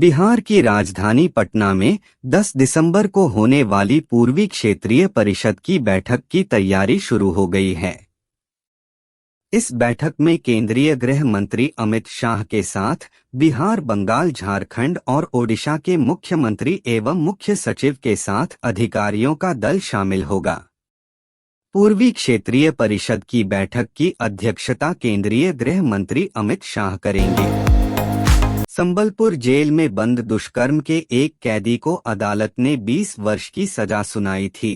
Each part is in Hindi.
बिहार की राजधानी पटना में 10 दिसंबर को होने वाली पूर्वी क्षेत्रीय परिषद की बैठक की तैयारी शुरू हो गई है। इस बैठक में केंद्रीय गृह मंत्री अमित शाह के साथ बिहार, बंगाल, झारखंड और ओडिशा के मुख्यमंत्री एवं मुख्य सचिव के साथ अधिकारियों का दल शामिल होगा। पूर्वी क्षेत्रीय परिषद की बैठक की अध्यक्षता केंद्रीय गृह मंत्री अमित शाह करेंगे। संबलपुर जेल में बंद दुष्कर्म के एक कैदी को अदालत ने 20 वर्ष की सजा सुनाई थी।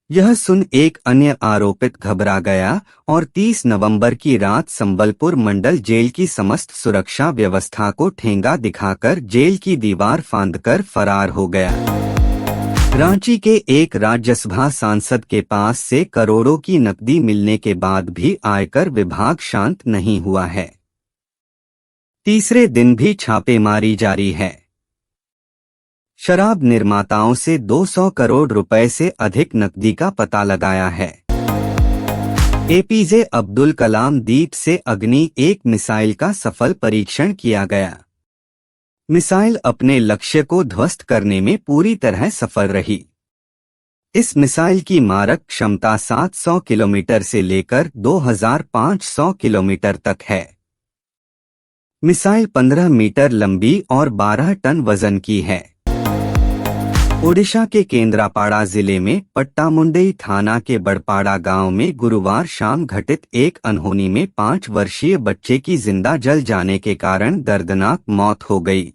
यह सुन एक अन्य आरोपित घबरा गया और 30 नवंबर की रात संबलपुर मंडल जेल की समस्त सुरक्षा व्यवस्था को ठेंगा दिखाकर जेल की दीवार फांदकर फरार हो गया। रांची के एक राज्यसभा सांसद के पास से करोड़ों की नकदी मिलने के बाद भी आयकर विभाग शांत नहीं हुआ है। तीसरे दिन भी छापेमारी जारी है। शराब निर्माताओं से 200 करोड़ रुपए से अधिक नकदी का पता लगाया है। एपीजे अब्दुल कलाम द्वीप से अग्नि-1 मिसाइल का सफल परीक्षण किया गया। मिसाइल अपने लक्ष्य को ध्वस्त करने में पूरी तरह सफल रही। इस मिसाइल की मारक क्षमता 700 किलोमीटर से लेकर 2500 किलोमीटर तक है। मिसाइल 15 मीटर लंबी और 12 टन वजन की है। ओडिशा के केंद्रापाड़ा जिले में पट्टामुंडई थाना के बड़पाड़ा गांव में गुरुवार शाम घटित एक अनहोनी में 5 वर्षीय बच्चे की जिंदा जल जाने के कारण दर्दनाक मौत हो गई।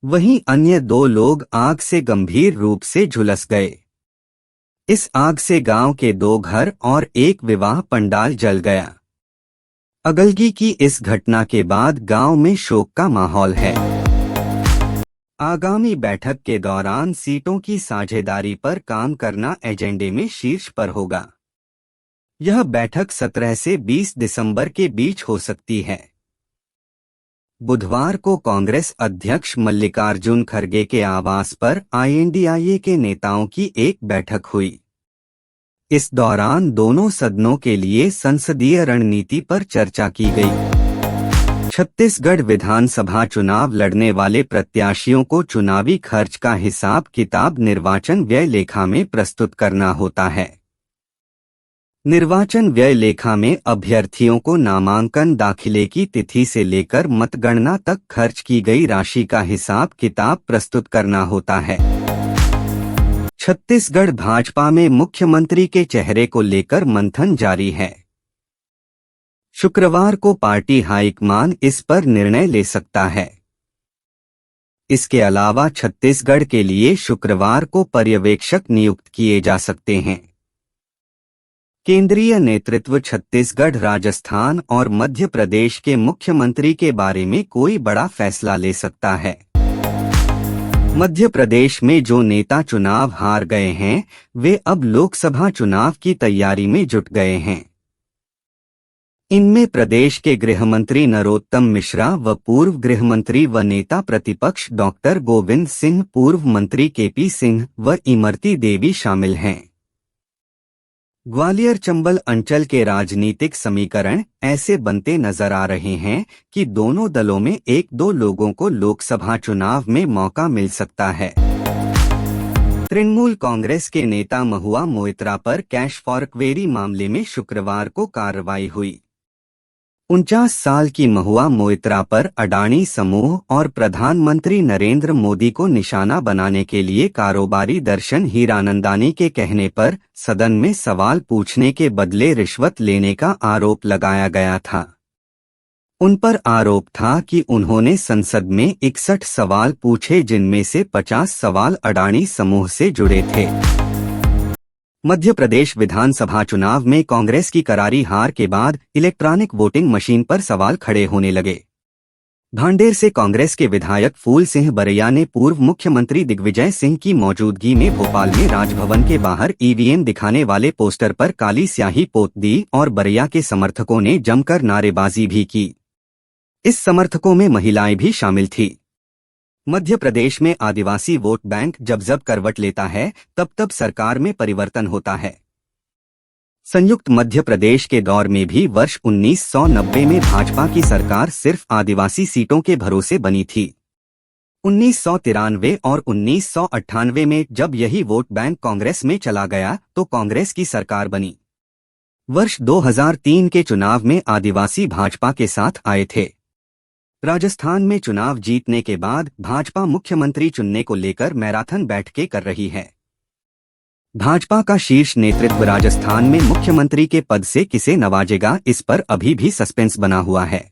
वहीं अन्य 2 लोग आग से गंभीर रूप से झुलस गए। इस आग से गांव के 2 घर और एक विवाह पंडाल जल गया। अगलगी की इस घटना के बाद गांव में शोक का माहौल है। आगामी बैठक के दौरान सीटों की साझेदारी पर काम करना एजेंडे में शीर्ष पर होगा। यह बैठक 17 से 20 दिसंबर के बीच हो सकती है। बुधवार को कांग्रेस अध्यक्ष मल्लिकार्जुन खड़गे के आवास पर आईएनडीआईए के नेताओं की एक बैठक हुई। इस दौरान दोनों सदनों के लिए संसदीय रणनीति पर चर्चा की गई। छत्तीसगढ़ विधानसभा चुनाव लड़ने वाले प्रत्याशियों को चुनावी खर्च का हिसाब किताब निर्वाचन व्यय लेखा में प्रस्तुत करना होता है। निर्वाचन व्यय लेखा में अभ्यर्थियों को नामांकन दाखिले की तिथि से लेकर मतगणना तक खर्च की गई राशि का हिसाब किताब प्रस्तुत करना होता है। छत्तीसगढ़ भाजपा में मुख्यमंत्री के चेहरे को लेकर मंथन जारी है। शुक्रवार को पार्टी हाईकमान इस पर निर्णय ले सकता है। इसके अलावा छत्तीसगढ़ के लिए शुक्रवार को पर्यवेक्षक नियुक्त किए जा सकते हैं। केंद्रीय नेतृत्व छत्तीसगढ़, राजस्थान और मध्य प्रदेश के मुख्यमंत्री के बारे में कोई बड़ा फैसला ले सकता है। मध्य प्रदेश में जो नेता चुनाव हार गए हैं, वे अब लोकसभा चुनाव की तैयारी में जुट गए हैं। इनमें प्रदेश के गृहमंत्री नरोत्तम मिश्रा व पूर्व गृहमंत्री व नेता प्रतिपक्ष डॉक्टर गोविंद सिंह, पूर्व मंत्री केपी सिंह व इमरती देवी शामिल हैं। ग्वालियर चंबल अंचल के राजनीतिक समीकरण ऐसे बनते नजर आ रहे हैं कि दोनों दलों में 1-2 लोगों को लोकसभा चुनाव में मौका मिल सकता है। तृणमूल कांग्रेस के नेता महुआ मोइत्रा पर कैश फॉर क्वेरी मामले में शुक्रवार को कार्रवाई हुई। 49 साल की महुआ मोइत्रा पर अडानी समूह और प्रधानमंत्री नरेंद्र मोदी को निशाना बनाने के लिए कारोबारी दर्शन हीरानंदानी के कहने पर सदन में सवाल पूछने के बदले रिश्वत लेने का आरोप लगाया गया था। उन पर आरोप था कि उन्होंने संसद में 61 सवाल पूछे, जिनमें से 50 सवाल अडानी समूह से जुड़े थे। मध्य प्रदेश विधानसभा चुनाव में कांग्रेस की करारी हार के बाद इलेक्ट्रॉनिक वोटिंग मशीन पर सवाल खड़े होने लगे। भांडेर से कांग्रेस के विधायक फूल सिंह बरैया ने पूर्व मुख्यमंत्री दिग्विजय सिंह की मौजूदगी में भोपाल में राजभवन के बाहर ईवीएम दिखाने वाले पोस्टर पर काली स्याही पोत दी और बरैया के समर्थकों ने जमकर नारेबाजी भी की। इस समर्थकों में महिलाएं भी शामिल थी। मध्य प्रदेश में आदिवासी वोट बैंक जब करवट लेता है, तब सरकार में परिवर्तन होता है। संयुक्त मध्य प्रदेश के दौर में भी वर्ष 1990 में भाजपा की सरकार सिर्फ आदिवासी सीटों के भरोसे बनी थी। 1993 और 1998 में जब यही वोट बैंक कांग्रेस में चला गया तो कांग्रेस की सरकार बनी। वर्ष 2003 के चुनाव में आदिवासी भाजपा के साथ आए थे। राजस्थान में चुनाव जीतने के बाद भाजपा मुख्यमंत्री चुनने को लेकर मैराथन बैठकें कर रही है। भाजपा का शीर्ष नेतृत्व राजस्थान में मुख्यमंत्री के पद से किसे नवाजेगा, इस पर अभी भी सस्पेंस बना हुआ है।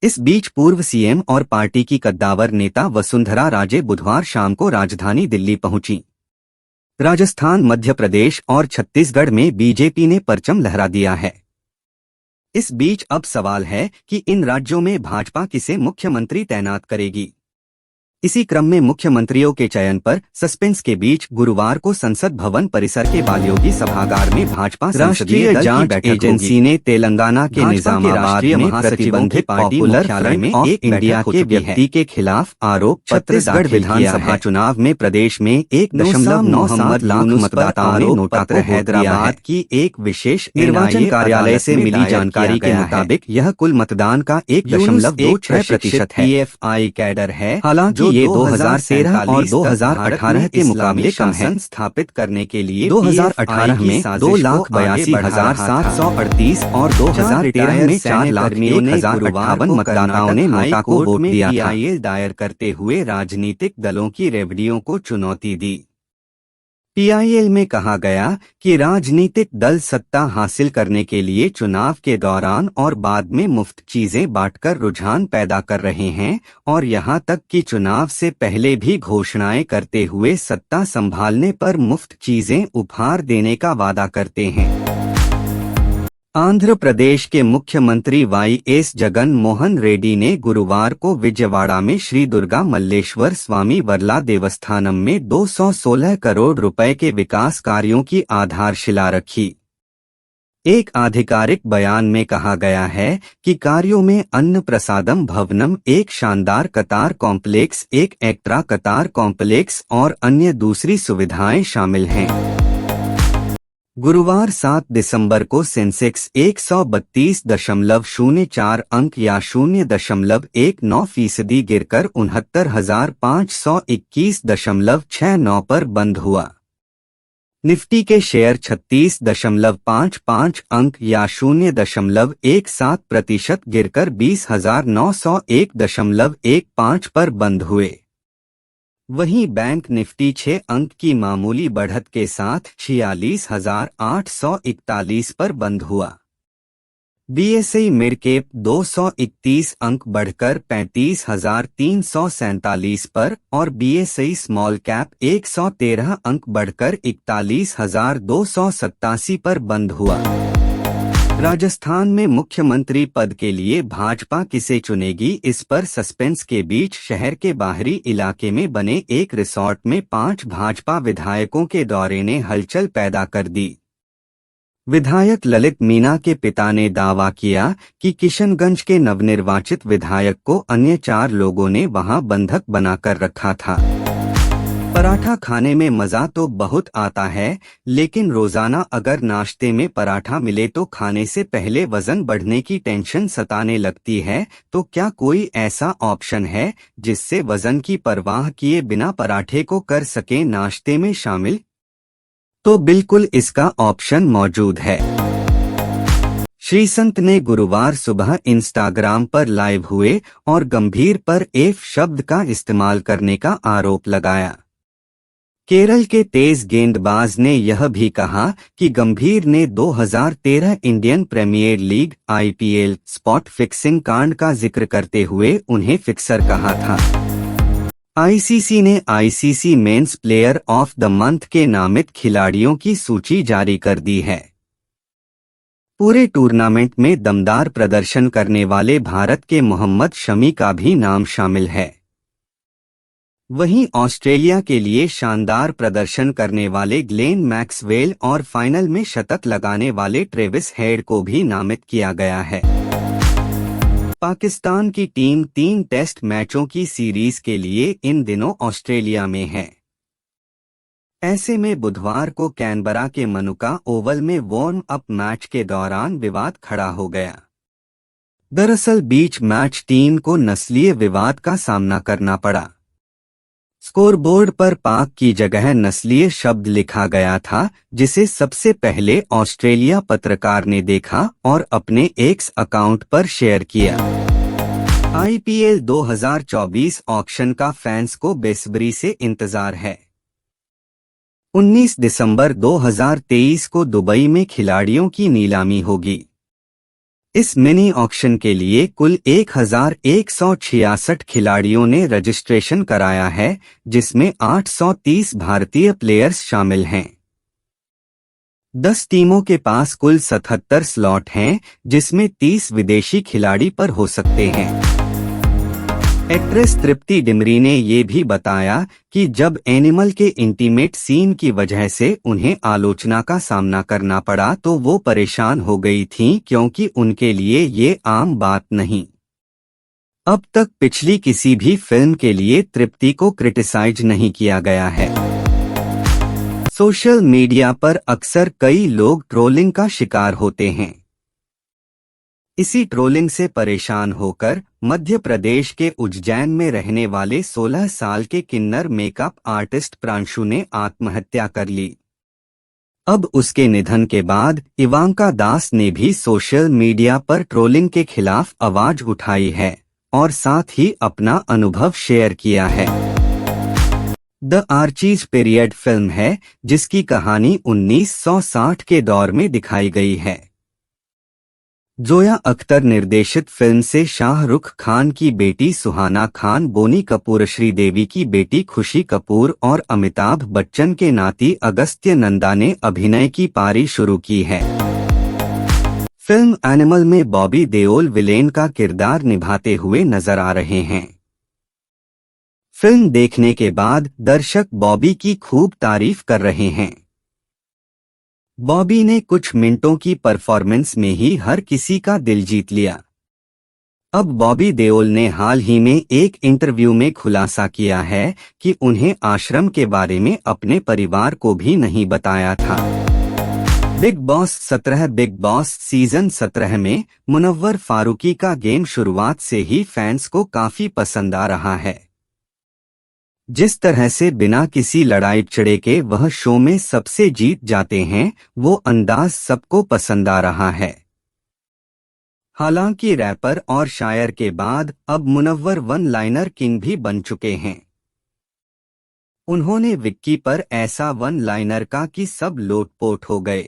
इस बीच पूर्व सीएम और पार्टी की कद्दावर नेता वसुंधरा राजे बुधवार शाम को राजधानी दिल्ली पहुंची। राजस्थान, मध्य प्रदेश और छत्तीसगढ़ में बीजेपी ने परचम लहरा दिया है। इस बीच अब सवाल है कि इन राज्यों में भाजपा किसे मुख्यमंत्री तैनात करेगी। इसी क्रम में मुख्यमंत्रियों के चयन पर सस्पेंस के बीच गुरुवार को संसद भवन परिसर के बालयोगी सभागार में भाजपा राष्ट्रीय जांच एजेंसी ने तेलंगाना के निजामाबाद में प्रतिबंधित पॉपुलर फ्रंट ऑफ इंडिया के व्यक्ति के खिलाफ आरोप पत्र दाखिल विधानसभा चुनाव में प्रदेश में 1.97 लाख मतदाताओं ने नोटा पत्र हैदराबाद की एक विशेष निर्वाचन कार्यालय से मिली जानकारी के मुताबिक यह कुल मतदान का 1.26% है। PFI कैडर है, हालांकि ये 2013 और 2018 के मुकाबले कम है। स्थापित करने के लिए 2018 में 2,82,738 और 2013 में 4,01,058 मतदाताओं ने नोटा को वोट दिया था। दायर करते हुए राजनीतिक दलों की रेवड़ियों को चुनौती दी। PIL में कहा गया कि राजनीतिक दल सत्ता हासिल करने के लिए चुनाव के दौरान और बाद में मुफ्त चीजें बांटकर रुझान पैदा कर रहे हैं और यहां तक कि चुनाव से पहले भी घोषणाएं करते हुए सत्ता संभालने पर मुफ्त चीजें उपहार देने का वादा करते हैं। आंध्र प्रदेश के मुख्यमंत्री YS जगन मोहन रेड्डी ने गुरुवार को विजयवाड़ा में श्री दुर्गा मल्लेश्वर स्वामी वर्ला देवस्थानम में 216 करोड़ रुपए के विकास कार्यों की आधारशिला रखी। एक आधिकारिक बयान में कहा गया है कि कार्यों में अन्न प्रसादम भवनम, एक शानदार कतार कॉम्प्लेक्स, एक एक्ट्रा कतार कॉम्प्लेक्स और अन्य दूसरी सुविधाएं शामिल हैं। गुरुवार 7 दिसंबर को सेंसेक्स 132.04 अंक या 0.19% गिरकर 69,521.69 पर बंद हुआ। निफ्टी के शेयर 36.55 अंक या 0.17% गिरकर 20,901.15 पर बंद हुए। वहीं बैंक निफ्टी 6 अंक की मामूली बढ़त के साथ 46,841 पर बंद हुआ। BSE मिड कैप 231 अंक बढ़कर 35,347 पर और BSE स्मॉल कैप 113 अंक बढ़कर 41,287 पर बंद हुआ। राजस्थान में मुख्यमंत्री पद के लिए भाजपा किसे चुनेगी, इस पर सस्पेंस के बीच शहर के बाहरी इलाके में बने एक रिसोर्ट में 5 भाजपा विधायकों के दौरे ने हलचल पैदा कर दी। विधायक ललित मीणा के पिता ने दावा किया कि किशनगंज के नवनिर्वाचित विधायक को अन्य 4 लोगों ने वहां बंधक बनाकर रखा था। पराठा खाने में मजा तो बहुत आता है, लेकिन रोजाना अगर नाश्ते में पराठा मिले तो खाने से पहले वजन बढ़ने की टेंशन सताने लगती है। तो क्या कोई ऐसा ऑप्शन है जिससे वजन की परवाह किए बिना पराठे को कर सकें नाश्ते में शामिल? तो बिल्कुल इसका ऑप्शन मौजूद है। श्री संत ने गुरुवार सुबह इंस्टाग्राम पर लाइव हुए और गंभीर पर एफ शब्द का इस्तेमाल करने का आरोप लगाया। केरल के तेज गेंदबाज ने यह भी कहा कि गंभीर ने 2013 Indian premier league IPL spot fixing कांड का जिक्र करते हुए उन्हें फिक्सर कहा था। ICC ने ICC men's player of the month के नामित खिलाड़ियों की सूची जारी कर दी है। पूरे टूर्नामेंट में दमदार प्रदर्शन करने वाले भारत के मोहम्मद शमी का भी नाम शामिल है। वहीं ऑस्ट्रेलिया के लिए शानदार प्रदर्शन करने वाले ग्लेन मैक्सवेल और फाइनल में शतक लगाने वाले ट्रेविस हेड को भी नामित किया गया है। पाकिस्तान की टीम 3 टेस्ट मैचों की सीरीज के लिए इन दिनों ऑस्ट्रेलिया में है। ऐसे में बुधवार को कैनबरा के मनुका ओवल में वार्म अप मैच के दौरान विवाद खड़ा हो गया। दरअसल बीच मैच टीम को नस्लीय विवाद का सामना करना पड़ा। स्कोरबोर्ड पर पाक की जगह नस्लीय शब्द लिखा गया था, जिसे सबसे पहले ऑस्ट्रेलिया पत्रकार ने देखा और अपने एक्स अकाउंट पर शेयर किया। आईपीएल 2024 ऑक्शन का फैंस को बेसब्री से इंतजार है। 19 दिसंबर 2023 को दुबई में खिलाड़ियों की नीलामी होगी। इस मिनी ऑक्शन के लिए कुल 1166 खिलाड़ियों ने रजिस्ट्रेशन कराया है, जिसमें 830 भारतीय प्लेयर्स शामिल हैं। 10 टीमों के पास कुल 77 स्लॉट हैं, जिसमें 30 विदेशी खिलाड़ी पर हो सकते हैं। एक्ट्रेस तृप्ति डिमरी ने ये भी बताया कि जब एनिमल के इंटीमेट सीन की वजह से उन्हें आलोचना का सामना करना पड़ा तो वो परेशान हो गई थीं, क्योंकि उनके लिए ये आम बात नहीं। अब तक पिछली किसी भी फिल्म के लिए तृप्ति को क्रिटिसाइज नहीं किया गया है। सोशल मीडिया पर अक्सर कई लोग ट्रोलिंग का शिकार होते हैं। इसी ट्रोलिंग से परेशान होकर मध्य प्रदेश के उज्जैन में रहने वाले 16 साल के किन्नर मेकअप आर्टिस्ट प्रांशु ने आत्महत्या कर ली। अब उसके निधन के बाद इवांका दास ने भी सोशल मीडिया पर ट्रोलिंग के खिलाफ आवाज उठाई है और साथ ही अपना अनुभव शेयर किया है। द आर्चीज पीरियड फिल्म है, जिसकी कहानी 1960 के दौर में दिखाई गई है। जोया अख्तर निर्देशित फिल्म से शाहरुख खान की बेटी सुहाना खान, बोनी कपूर, श्रीदेवी की बेटी खुशी कपूर और अमिताभ बच्चन के नाती अगस्त्य नंदा ने अभिनय की पारी शुरू की है। फिल्म एनिमल में बॉबी देओल विलेन का किरदार निभाते हुए नजर आ रहे हैं। फिल्म देखने के बाद दर्शक बॉबी की खूब तारीफ कर रहे हैं। बॉबी ने कुछ मिनटों की परफॉर्मेंस में ही हर किसी का दिल जीत लिया। अब बॉबी देओल ने हाल ही में एक इंटरव्यू में खुलासा किया है कि उन्हें आश्रम के बारे में अपने परिवार को भी नहीं बताया था। बिग बॉस 17 सीजन 17 में मुनव्वर फारूकी का गेम शुरुआत से ही फैंस को काफी पसंद आ रहा है। जिस तरह से बिना किसी लड़ाई झगड़े के वह शो में सबसे जीत जाते हैं, वो अंदाज सबको पसंद आ रहा है। हालांकि रैपर और शायर के बाद अब मुनव्वर वन लाइनर किंग भी बन चुके हैं। उन्होंने विक्की पर ऐसा वन लाइनर का कि सब लोटपोट हो गए।